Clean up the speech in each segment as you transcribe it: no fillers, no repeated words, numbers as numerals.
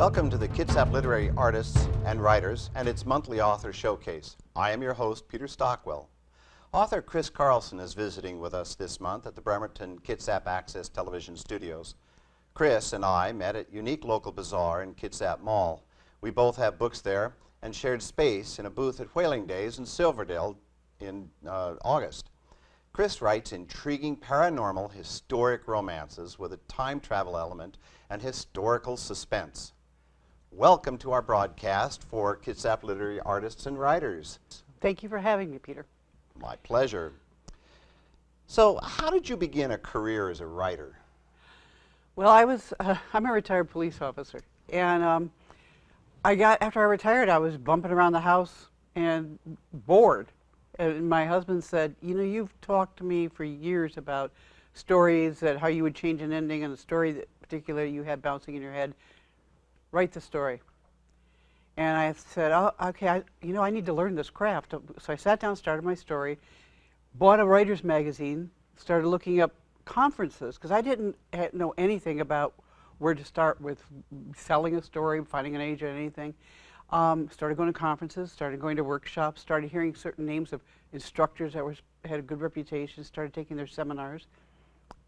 Welcome to the Kitsap Literary Artists and Writers and its monthly author showcase. I am your host, Peter Stockwell. Author Chris Karlsen is visiting with us this month at the Bremerton Kitsap Access Television Studios. Chris and I met at Unique Local Bazaar in Kitsap Mall. We both have books there and shared space in a booth at Whaling Days in Silverdale in August. Chris writes intriguing paranormal historic romances with a time travel element and historical suspense. Welcome to our broadcast for Kitsap Literary Artists and Writers. Thank you for having me, Peter. My pleasure. So, how did you begin a career as a writer? Well, I'm a retired police officer, and after I retired, I was bumping around the house and bored. And my husband said, you know, you've talked to me for years about stories, that how you would change an ending, and a story that particularly you had bouncing in your head. Write the story. And I said, oh, okay, I need to learn this craft. So I sat down, started my story, bought a writer's magazine, started looking up conferences, because I didn't know anything about where to start with selling a story, finding an agent, anything. Started going to conferences, started going to workshops, started hearing certain names of instructors that had a good reputation, started taking their seminars,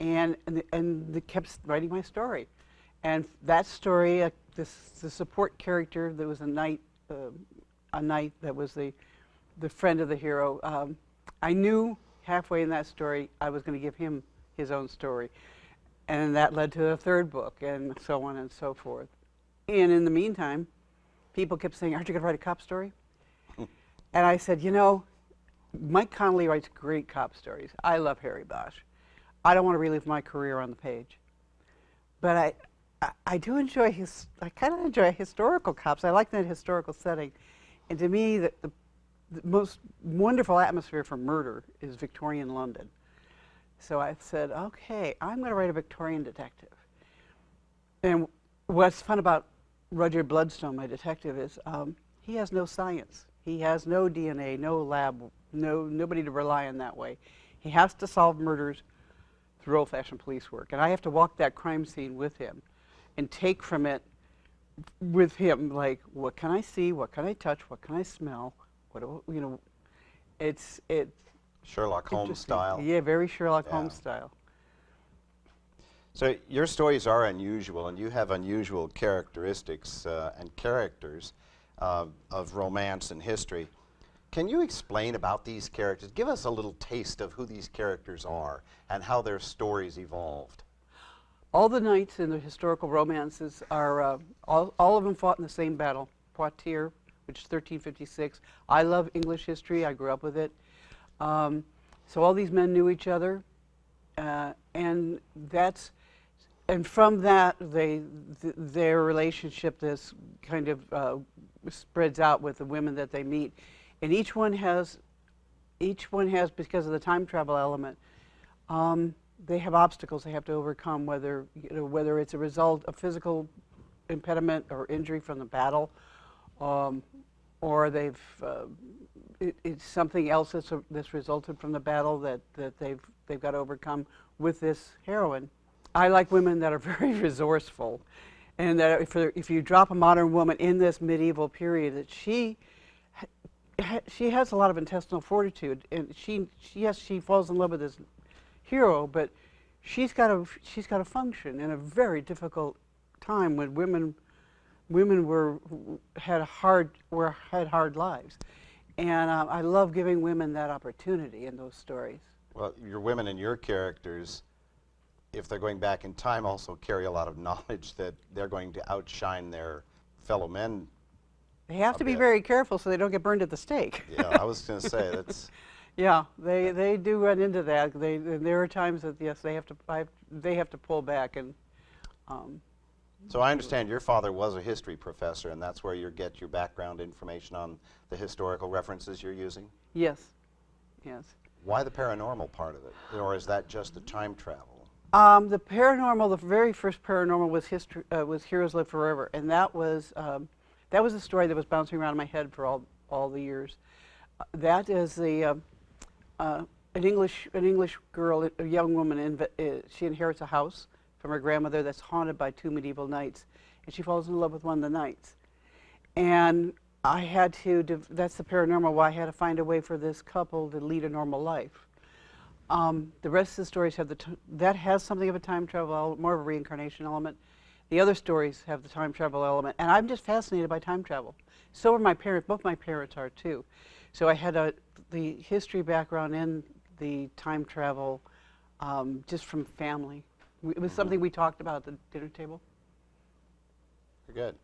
and they kept writing my story. And that story, the support character that was a knight that was the friend of the hero, I knew halfway in that story I was going to give him his own story. And that led to a third book, and so on and so forth. And in the meantime, people kept saying, aren't you going to write a cop story? And I said, you know, Mike Connolly writes great cop stories. I love Harry Bosch. I don't want to relive my career on the page. But I do enjoy I kind of enjoy historical cops. I like that historical setting. And to me, the most wonderful atmosphere for murder is Victorian London. So I said, okay, I'm going to write a Victorian detective. And what's fun about Rudyard Bloodstone, my detective, is he has no science. He has no DNA, no lab, nobody to rely on that way. He has to solve murders through old-fashioned police work. And I have to walk that crime scene with him and take from it with him, like, what can I see, what can I touch, what can I smell, it's Sherlock Holmes style. Yeah, very Sherlock Holmes style. So your stories are unusual, and you have unusual characteristics and characters of romance and history. Can you explain about these characters? Give us a little taste of who these characters are and how their stories evolved. All the knights in the historical romances are, all of them fought in the same battle, Poitiers, which is 1356. I love English history. I grew up with it. So all these men knew each other, and from that, their relationship, this kind of spreads out with the women that they meet, and each one has, because of the time travel element, they have obstacles they have to overcome, whether it's a result of physical impediment or injury from the battle, or it's something else that's resulted from the battle that they've got to overcome with this heroine. I like women that are very resourceful, and that if you drop a modern woman in this medieval period, that she has a lot of intestinal fortitude, and she falls in love with this hero, but she's got to function in a very difficult time when women had hard lives, and I love giving women that opportunity in those stories. Well, your women and your characters, if they're going back in time, also carry a lot of knowledge that they're going to outshine their fellow men. They have to be very careful so they don't get burned at the stake. Yeah, I was going to say that's. Yeah, they do run into that. There are times that yes, they have to pull back and. So I understand your father was a history professor, and that's where you get your background information on the historical references you're using? Yes, yes. Why the paranormal part of it, or is that just the time travel? The paranormal, the very first paranormal was Heroes Live Forever, and that was a story that was bouncing around in my head for all the years. That is an English girl, a young woman. She inherits a house from her grandmother that's haunted by two medieval knights, and she falls in love with one of the knights. And I had to, that's the paranormal, why I had to find a way for this couple to lead a normal life. The rest of the stories have that has something of a time travel element, more of a reincarnation element. The other stories have the time travel element, and I'm just fascinated by time travel. So are my parents, both my parents are too. So I had the history background in the time travel just from family. It was something we talked about at the dinner table. Good.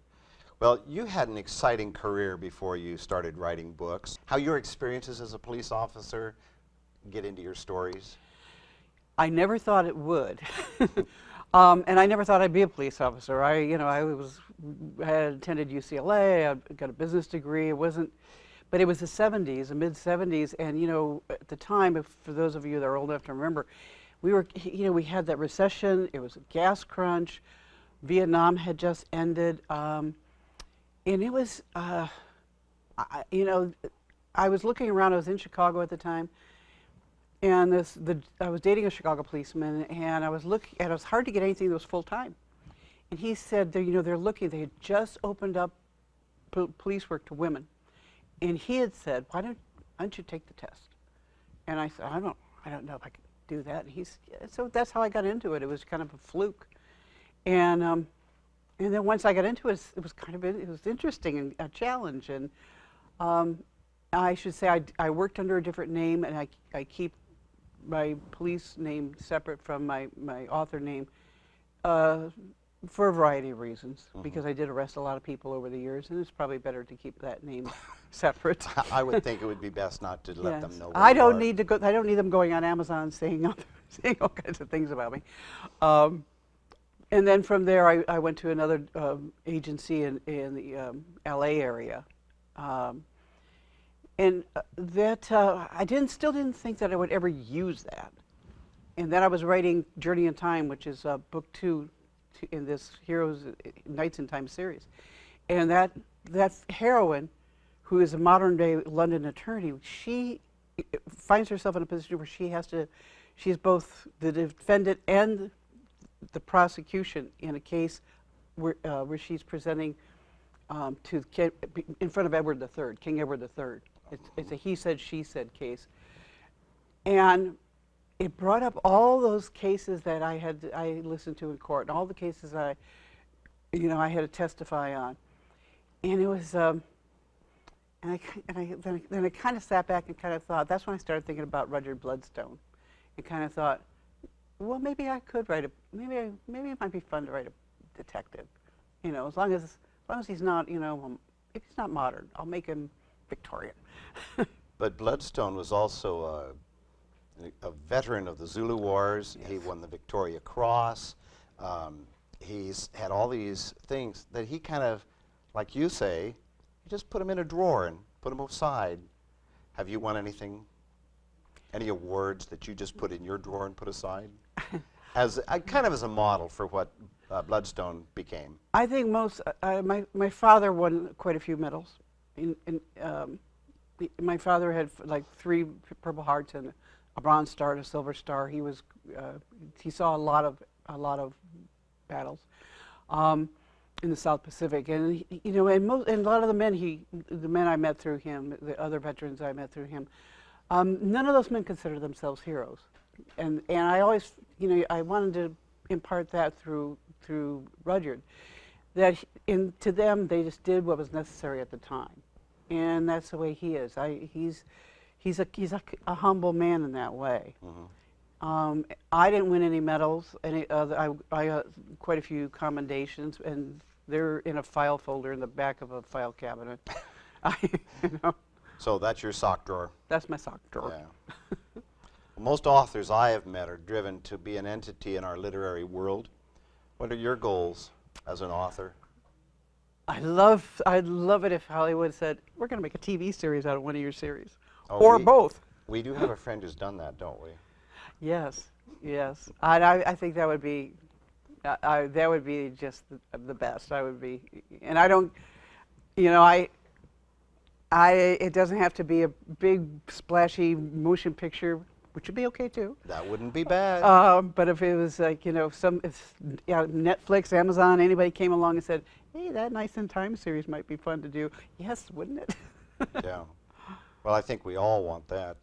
Well, you had an exciting career before you started writing books. How your experiences as a police officer get into your stories? I never thought it would. And I never thought I'd be a police officer. I had attended UCLA, I got a business degree. It wasn't, but it was the 70s, the mid 70s, and at the time, for those of you that are old enough to remember, we had that recession. It was a gas crunch. Vietnam had just ended, and it was, I was looking around. I was in Chicago at the time. And I was dating a Chicago policeman, and it was hard to get anything that was full time. And he said, they're looking. They had just opened up police work to women, and he had said, why don't you take the test? And I said, I don't know if I could do that. And so that's how I got into it. It was kind of a fluke, and then once I got into it, it was interesting and a challenge. And I should say I worked under a different name, and I keep my police name separate from my author name for a variety of reasons, because I did arrest a lot of people over the years, and it's probably better to keep that name separate. I would think it would be best not to let them know. I don't need them going on Amazon saying all kinds of things about me. And then from there, I went to another agency in the LA area. And that I still didn't think that I would ever use that. And then I was writing Journey in Time, which is book 2 in this Heroes Nights in Time series. And that heroine, who is a modern day London attorney, she finds herself in a position where she's both the defendant and the prosecution in a case where she's presenting in front of Edward III, King Edward III. It's a he said, she said case. And it brought up all those cases that I listened to in court, and all the cases I had to testify on. And it was, then I kind of sat back and kind of thought, that's when I started thinking about Rudyard Bloodstone, and kind of thought, well, maybe I could write maybe it might be fun to write a detective, as long as he's not, if he's not modern, I'll make him Victorian. But Bloodstone was also a veteran of the Zulu Wars. Yes. He won the Victoria Cross. He's had all these things that he kind of, like you say, you just put them in a drawer and put them aside. Have you won anything, any awards that you just put in your drawer and put aside? As kind of as a model for what Bloodstone became. I think my father won quite a few medals. My father had like 3 Purple Hearts and a Bronze Star and a Silver Star. He saw a lot of battles in the South Pacific, and and a lot of the men I met through him, the other veterans I met through him, none of those men considered themselves heroes, and I always I wanted to impart that through Rudyard, that to them they just did what was necessary at the time. And that's the way he is. He's a humble man in that way. Mm-hmm. I didn't win any medals. I got quite a few commendations, and they're in a file folder in the back of a file cabinet. So that's your sock drawer. That's my sock drawer. Yeah. Well, most authors I have met are driven to be an entity in our literary world. What are your goals as an author? I'd love it if Hollywood said, we're going to make a TV series out of one of your series. Or both. We do have a friend who's done that, don't we? Yes. I think that would be just the best. And I don't, it doesn't have to be a big, splashy motion picture. which would be okay too. That wouldn't be bad. But if it was like, if Netflix, Amazon, anybody came along and said, hey, that Nice in Time series might be fun to do, yes, wouldn't it? Yeah. Well, I think we all want that.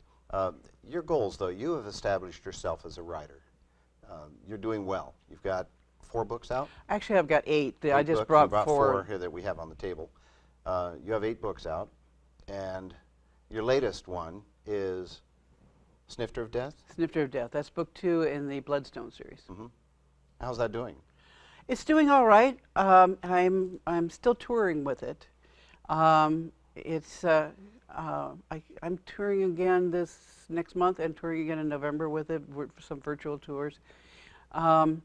Your goals, though, you have established yourself as a writer. You're doing well. You've got 4 books out? Actually, I've got 8. I 8 just books. brought You brought 4. 4 here that we have on the table. You have 8 books out, and your latest one is Snifter of Death? Snifter of Death. That's book 2 in the Bloodstone series. Mm-hmm. How's that doing? It's doing all right. I'm still touring with it. I'm touring again this next month and touring again in November with it for some virtual tours. I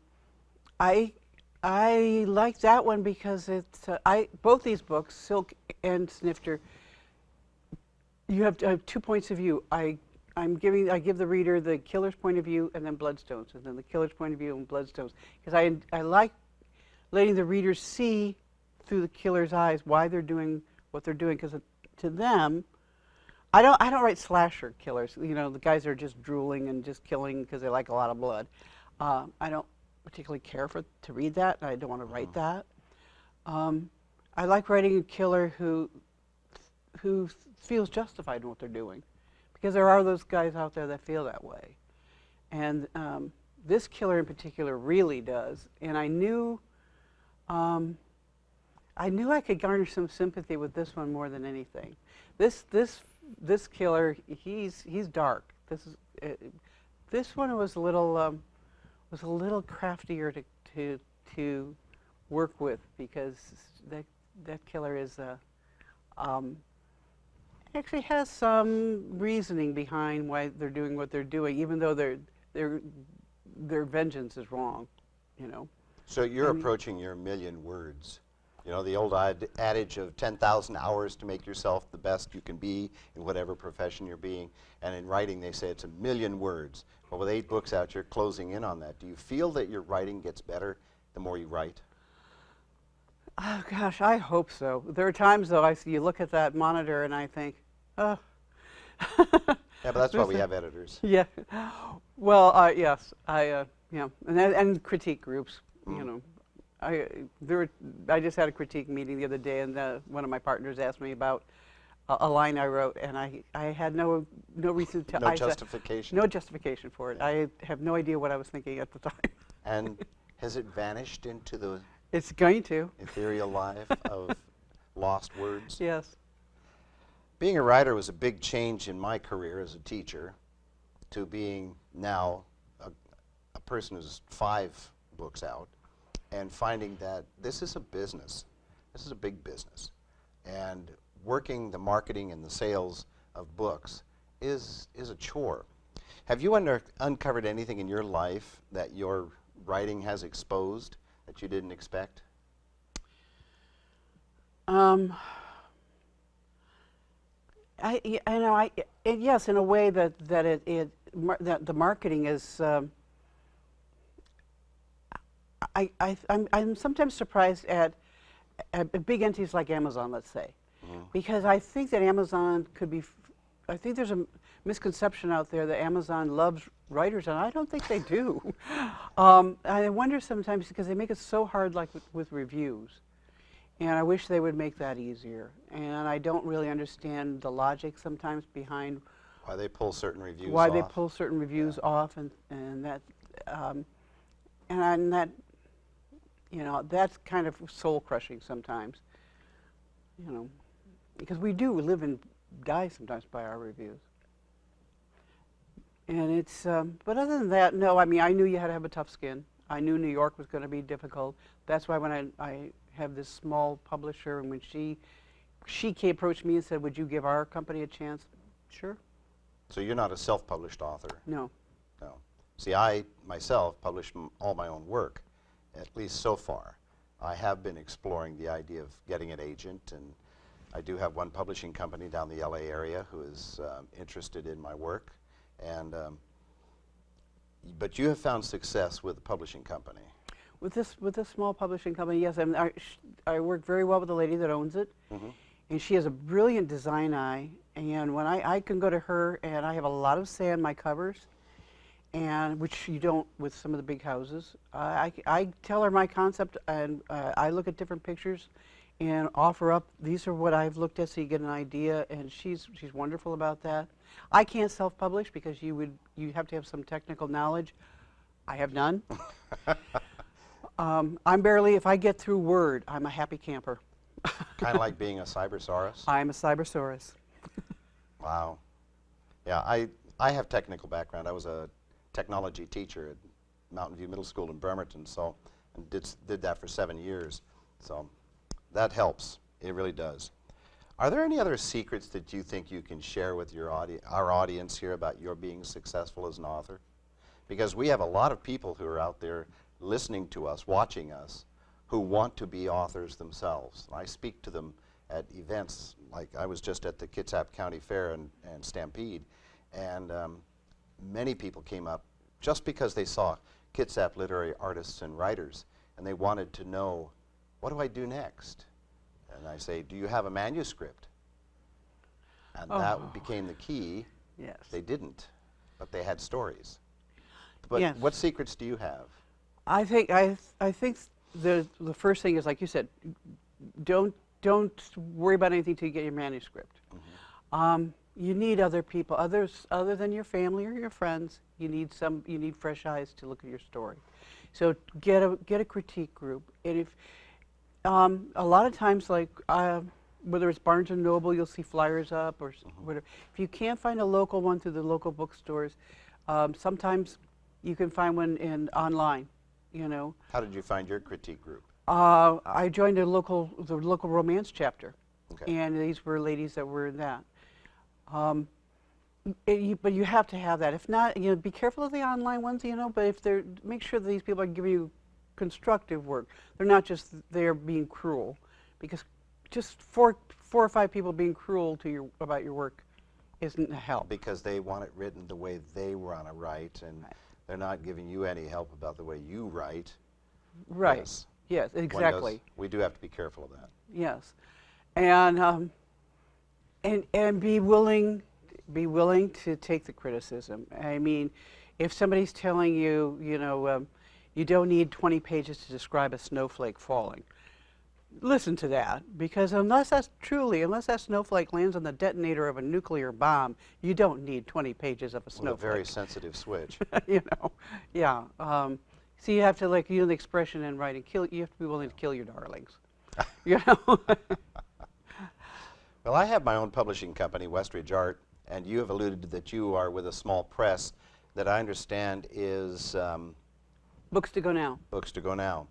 like that one because it's both these books, Silk and Snifter. You have 2 points of view. I give the reader the killer's point of view and then Bloodstones, and then the killer's point of view and Bloodstones, because I like letting the reader see through the killer's eyes why they're doing what they're doing, because to them, I don't write slasher killers. The guys are just drooling and just killing because they like a lot of blood. I don't particularly care to read that, and I don't want to write that. I like writing a killer who feels justified in what they're doing, because there are those guys out there that feel that way, and this killer in particular really does. And I knew I could garner some sympathy with this one more than anything. This killer, he's dark. This one was a little craftier to work with, because that killer is actually has some reasoning behind why they're doing what they're doing, even though their vengeance is wrong. So you're approaching your 1,000,000 words. The old adage of 10,000 hours to make yourself the best you can be in whatever profession you're being. And in writing, they say it's 1,000,000 words. But with 8 books out, you're closing in on that. Do you feel that your writing gets better the more you write? Oh, gosh, I hope so. There are times, though, you look at that monitor and I think, oh. Yeah, but that's why we have editors. Yeah. Well, yes. And critique groups, I just had a critique meeting the other day, and one of my partners asked me about a line I wrote, and I had no reason to. No justification. No justification for it. Yeah. I have no idea what I was thinking at the time. And has it vanished into the It's going to. ethereal life of lost words? Yes. Being a writer was a big change in my career as a teacher, to being now a person who's 5 books out, and finding that this is a business. This is a big business. And working the marketing and the sales of books is a chore. Have you uncovered anything in your life that your writing has exposed that you didn't expect? Yes, in a way that the marketing is. I'm sometimes surprised at big entities like Amazon, let's say, because I think that Amazon could be. I think there's a misconception out there that Amazon loves writers, and I don't think they do. I wonder sometimes, because they make it so hard, like with reviews, and I wish they would make that easier. And I don't really understand the logic sometimes behind why they pull certain reviews off. Why they pull certain reviews off, and that and that. That's kind of soul-crushing sometimes, because we do live and die sometimes by our reviews. And it's, but other than that, no, I knew you had to have a tough skin. I knew New York was going to be difficult. That's why when I have this small publisher, and when she approached me and said, would you give our company a chance? Sure. So you're not a self-published author? No. No. See, I myself publish all my own work. At least so far. I have been exploring the idea of getting an agent, and I do have one publishing company down the LA area who is interested in my work. And but you have found success with the publishing company. With this small publishing company, yes. I work very well with the lady that owns it, and she has a brilliant design eye. And when I can go to her, and I have a lot of say in my covers, and which you don't with some of the big houses. I tell her my concept, and I look at different pictures and offer up, these are what I've looked at so you get an idea, and she's wonderful about that. I can't self-publish because you have to have some technical knowledge. I have none. I'm barely, if I get through Word, I'm a happy camper. Kind of like being a cybersaurus? I'm a cybersaurus. Wow. Yeah, I have technical background. I was a technology teacher at Mountain View Middle School in Bremerton, so and did that for 7 years. So that helps. It really does. Are there any other secrets that you think you can share with our audience here about your being successful as an author? Because we have a lot of people who are out there listening to us, watching us, who want to be authors themselves. I speak to them at events, like I was just at the Kitsap County Fair and Stampede, and many people came up just because they saw Kitsap literary artists and writers, and they wanted to know, what do I do next? And I say, do you have a manuscript? And that became the key. Yes. They didn't, but they had stories. But yes. What secrets do you have? I think the first thing is, like you said, don't worry about anything till you get your manuscript. Mm-hmm. You need other people, other than your family or your friends. You need fresh eyes to look at your story. So get a critique group, and if a lot of times, like whether it's Barnes and Noble, you'll see flyers up or whatever. If you can't find a local one through the local bookstores, sometimes you can find one online. You know. How did you find your critique group? I joined the local romance chapter, okay. And these were ladies that were in that. But you have to have that. If not, be careful of the online ones, But make sure that these people are giving you constructive work. They're not just there being cruel, because just four or five people being cruel to about your work isn't a help. Because they want it written the way they want to write, and they're not giving you any help about the way you write. Right. Yes. Yes, exactly. We do have to be careful of that. Yes, and be willing to take the criticism. I mean, if somebody's telling you, you don't need 20 pages to describe a snowflake falling, listen to that, because unless that snowflake lands on the detonator of a nuclear bomb, you don't need 20 pages of a snowflake. With a very sensitive switch. Yeah. So you have to, the expression in writing, you have to be willing to kill your darlings. Well, I have my own publishing company, Westridge Art, and you have alluded that you are with a small press that I understand is Books to Go Now. Books to Go Now.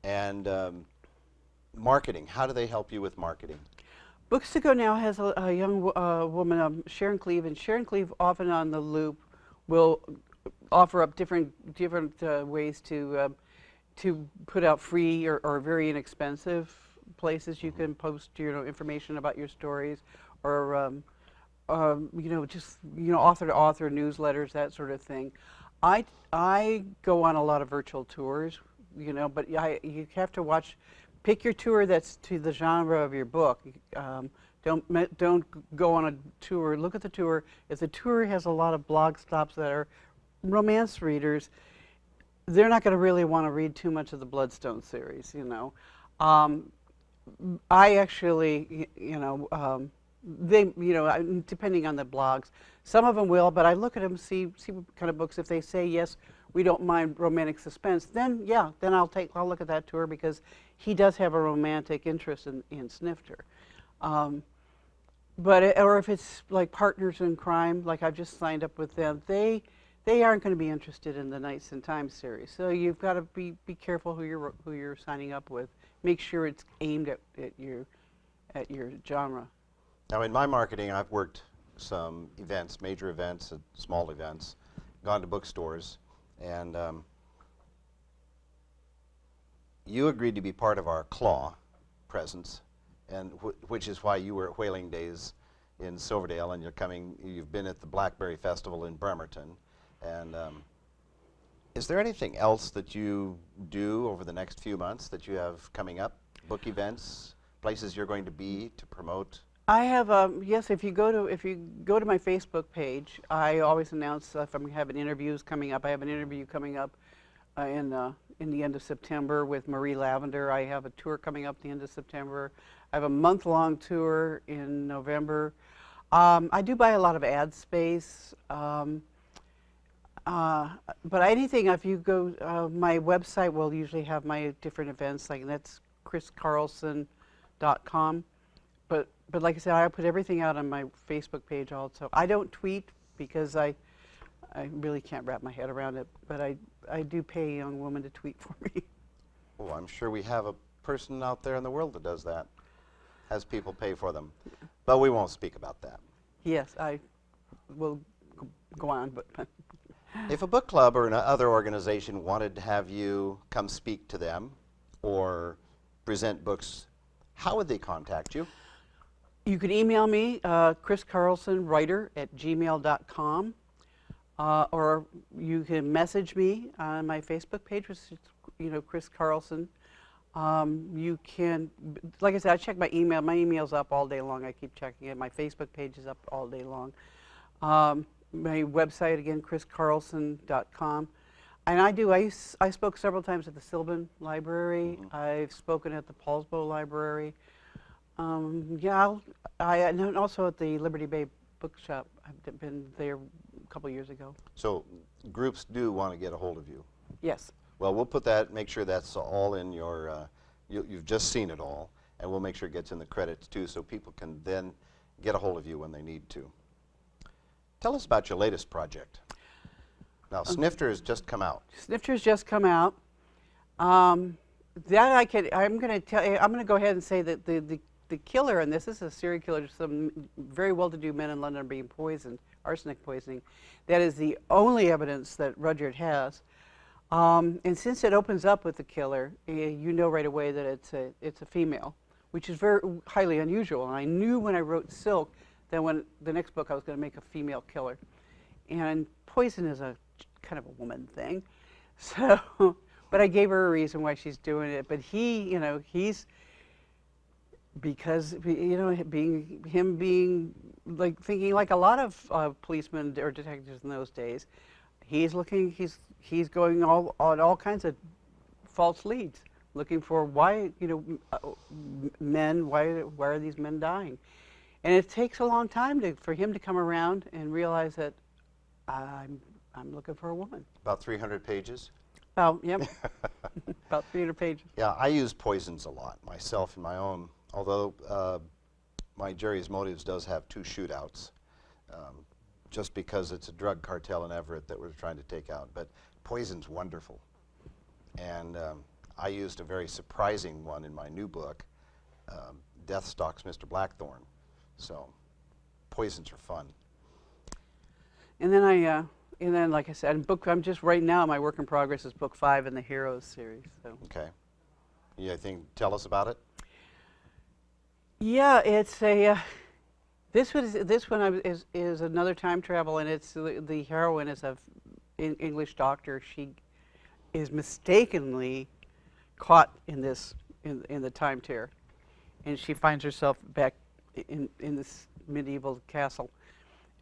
And marketing, how do they help you with marketing? Books to Go Now has a young woman, Sharon Cleve, and Sharon Cleve, often on the loop, will offer up different ways to put out free or very inexpensive places you can post information about your stories, or just author to author newsletters, that sort of thing. I go on a lot of virtual tours, but you have to pick your tour that's to the genre of your book. Don't go on a tour. Look at the tour. If the tour has a lot of blog stops that are romance readers, they're not going to really want to read too much of the Bloodstone series. I actually, depending on the blogs, some of them will, but I look at them, see what kind of books. If they say yes, we don't mind romantic suspense, then I'll look at that tour, because he does have a romantic interest in Snifter. Or if it's like Partners in Crime, like I've just signed up with them, they aren't going to be interested in the Nights and Times series. So you've got to be careful who you're signing up with. Make sure it's aimed at your genre. Now, in my marketing, I've worked some events, major events, small events, gone to bookstores, and you agreed to be part of our Claw presence, and which is why you were at Whaling Days in Silverdale, and you've been at the Blackberry Festival in Bremerton. And is there anything else that you do over the next few months that you have coming up? Book events, places you're going to be to promote I have yes. If you go to my Facebook page, I always announce if I'm having interviews coming up. I have an interview coming up in the end of September with Marie Lavender. I have a tour coming up the end of September. I have a month-long tour in November. I do buy a lot of ad space, but anything, if you go, my website will usually have my different events, like that's chriskarlsen.com. But like I said, I put everything out on my Facebook page also. I don't tweet because I really can't wrap my head around it, but I do pay a young woman to tweet for me. Oh, I'm sure we have a person out there in the world that does that, has people pay for them. But we won't speak about that. Yes, I will go on, but If a book club or another organization wanted to have you come speak to them or present books, how would they contact you? you could email me, chriskarlsenwriter@gmail.com, or you can message me on my Facebook page, which is, Chris Karlsen. You can, like I said, I check my email. My email's up all day long. I keep checking it. My Facebook page is up all day long. My website, again, chriskarlsen.com. And I spoke several times at the Sylvan Library. Mm-hmm. I've spoken at the Paulsbo Library. Yeah, and also at the Liberty Bay Bookshop. I've been there a couple years ago. So groups do want to get a hold of you. Yes. Well, we'll put that, make sure that's all in your, you've just seen it all, and we'll make sure it gets in the credits too, so people can then get a hold of you when they need to. Tell us about your latest project. Now, Snifter has just come out. Snifter's just come out. I'm going to go ahead and say that the killer, and this is a serial killer, some very well-to-do men in London are being poisoned, arsenic poisoning. That is the only evidence that Rudyard has. And since it opens up with the killer, you know right away that it's a female, which is very highly unusual. And I knew when I wrote Silk that when the next book I was going to make a female killer. And poison is a kind of a woman thing. So, but I gave her a reason why she's doing it. But he's because being like thinking like a lot of policemen or detectives in those days, he's going on all kinds of false leads, looking for why men, why are these men dying, and it takes a long time for him to come around and realize that I'm looking for a woman. About 300 pages? About 300 pages. Yeah, I use poisons a lot myself in my own, although my Jerry's Motives does have 2 shootouts. Just because it's a drug cartel in Everett that we're trying to take out. But poison's wonderful. And I used a very surprising one in my new book, Death Stalks Mr. Blackthorn. So poisons are fun. And then like I said, I'm just right now, my work in progress is book 5 in the Heroes series. So. Okay. Yeah, tell us about it. Yeah, it's a. This one is another time travel, and it's the heroine is an English doctor. She is mistakenly caught in the time tear, and she finds herself back in this medieval castle.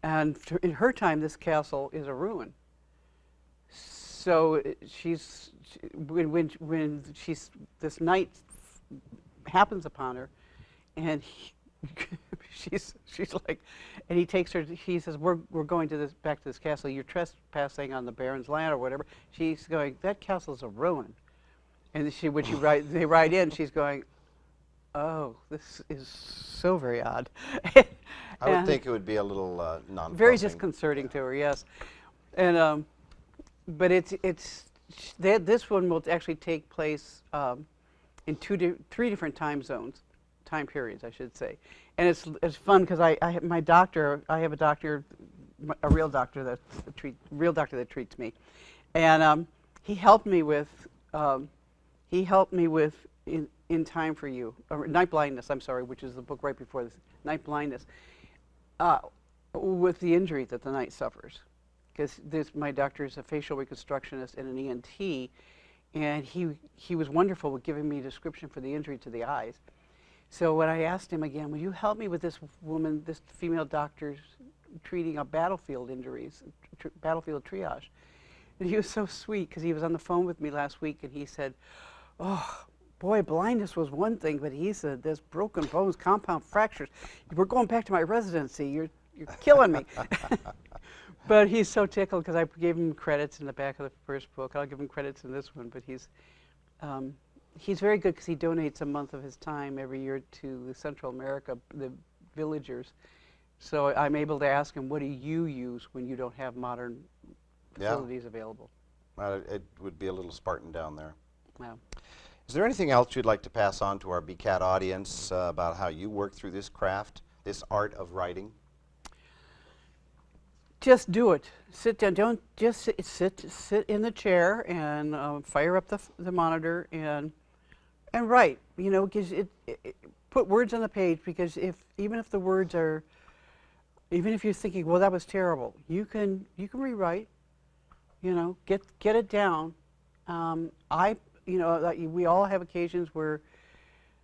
And in her time, this castle is a ruin. So when this night happens upon her, and she's like, and he takes her. He says, "We're going back to this castle. You're trespassing on the Baron's land or whatever." She's going, "That castle's a ruin." And they ride in. She's going, "Oh, this is so very odd." I would think it would be a little non-fussing. Very disconcerting to her, yes. And but this one will actually take place in 3 different time periods, I should say. And it's fun because I have a doctor, a real doctor that treats me, and he helped me with In Time for You, or Night Blindness. I'm sorry, which is the book right before this, Night Blindness, with the injury that the knight suffers, because my doctor is a facial reconstructionist and an ENT, and he was wonderful with giving me a description for the injury to the eyes. So when I asked him again, will you help me with this woman, this female doctor treating a battlefield injuries, battlefield triage? And he was so sweet because he was on the phone with me last week and he said, oh, boy, blindness was one thing, but he said, there's broken bones, compound fractures. We're going back to my residency. You're killing me. But he's so tickled because I gave him credits in the back of the first book. I'll give him credits in this one, but he's very good because he donates a month of his time every year to Central America, the villagers. So I'm able to ask him, what do you use when you don't have modern facilities available? It would be a little Spartan down there. Yeah. Is there anything else you'd like to pass on to our BCAT audience about how you work through this craft, this art of writing? Just do it. Sit down. Don't just sit in the chair and fire up the monitor and write. You know, because put words on the page, because even if the words are, even if you're thinking, well, that was terrible, you can rewrite. You know, get it down. You know, we all have occasions where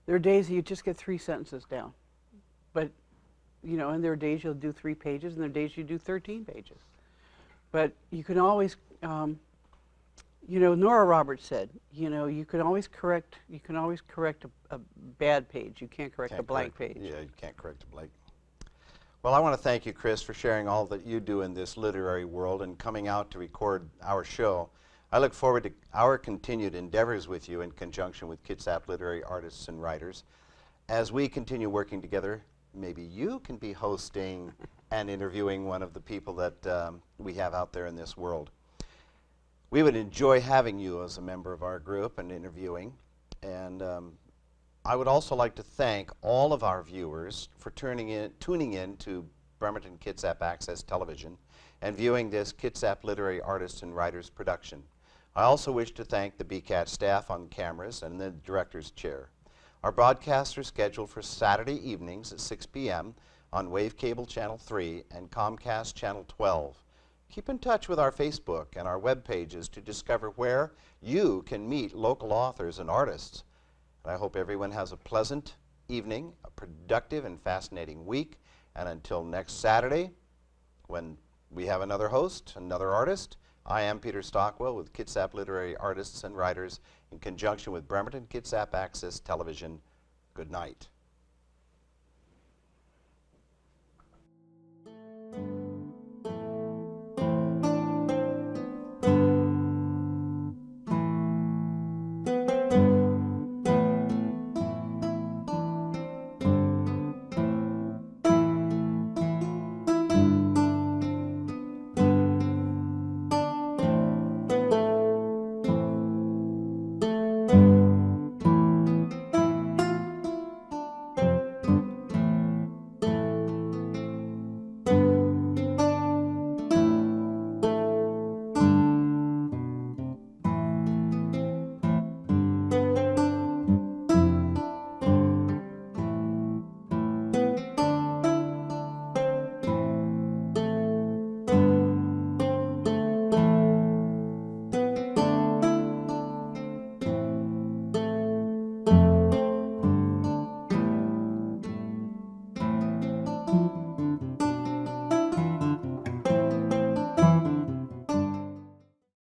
there are days that you just get 3 sentences down, but you know, and there are days you'll do 3 pages, and there are days you do 13 pages. But you can always, you know, Nora Roberts said, you know, you can always correct a bad page. You can't correct a blank page. Yeah, you can't correct a blank. Well, I want to thank you, Chris, for sharing all that you do in this literary world and coming out to record our show. I look forward to our continued endeavors with you in conjunction with Kitsap literary artists and writers. As we continue working together, maybe you can be hosting and interviewing one of the people that we have out there in this world. We would enjoy having you as a member of our group and interviewing. And I would also like to thank all of our viewers for tuning in to Bremerton Kitsap Access Television and viewing this Kitsap Literary Artists and Writers production. I also wish to thank the BCAT staff on cameras and the director's chair. Our broadcasts are scheduled for Saturday evenings at 6 p.m. on Wave Cable Channel 3 and Comcast Channel 12. Keep in touch with our Facebook and our web pages to discover where you can meet local authors and artists. I hope everyone has a pleasant evening, a productive and fascinating week, and until next Saturday, when we have another host, another artist, I am Peter Stockwell with Kitsap Literary Artists and Writers in conjunction with Bremerton Kitsap Access Television. Good night.